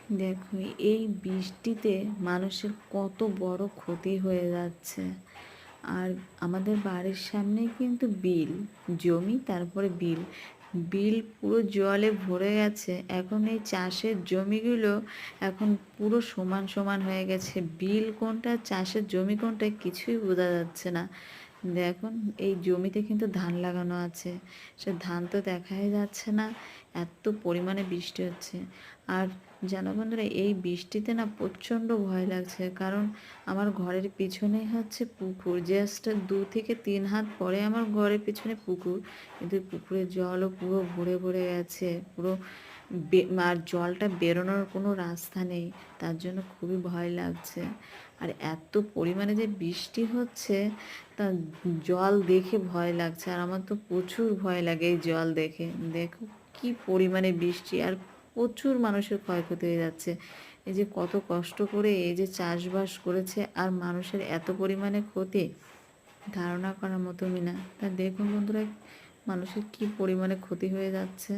দেখো, এই বৃষ্টিতে মানুষের কত বড় ক্ষতি হয়ে যাচ্ছে। আর আমাদের বাড়ির সামনেই কিন্তু বিল, জমি, তারপরে বিল। বিল পুরো জলে ভরে গেছে। এখন এই চাষের জমিগুলো এখন পুরো সমান সমান হয়ে গেছে। বিল কোনটা, চাষের জমি কোনটা, কিছুই বোঝা যাচ্ছে না। দেখুন, এই জমিতে কিন্তু ধান লাগানো আছে, সে ধান তো দেখাই যাচ্ছে না, এত পরিমাণে বৃষ্টি হচ্ছে। আর জানো বন্ধুরা, এই বৃষ্টিতে না প্রচণ্ড ভয় লাগছে, কারণ আমার ঘরের পিছনেই হচ্ছে পুকুর, জাস্ট 2 থেকে 3 হাত পরে আমার ঘরের পিছনে পুকুর, কিন্তু পুকুরের জলও পুরো ভরে ভরে গেছে পুরো। আর জলটা বেরোনোর কোনো রাস্তা নেই, তার জন্য খুবই ভয় লাগছে। আর এত পরিমাণে যে বৃষ্টি হচ্ছে, তা জল দেখে ভয় লাগছে, আর আমার তো প্রচুর ভয় লাগে এই জল দেখে। দেখো কি পরিমাণে বৃষ্টি, আর প্রচুর মানুষের ক্ষয়ক্ষতি হয়ে যাচ্ছে। এই যে কত কষ্ট করে এই যে চাষবাস করেছে, আর মানুষের এত পরিমাণে ক্ষতি, ধারণা করার মতনই না। তা দেখুন বন্ধুরা, মানুষের কি পরিমাণে ক্ষতি হয়ে যাচ্ছে।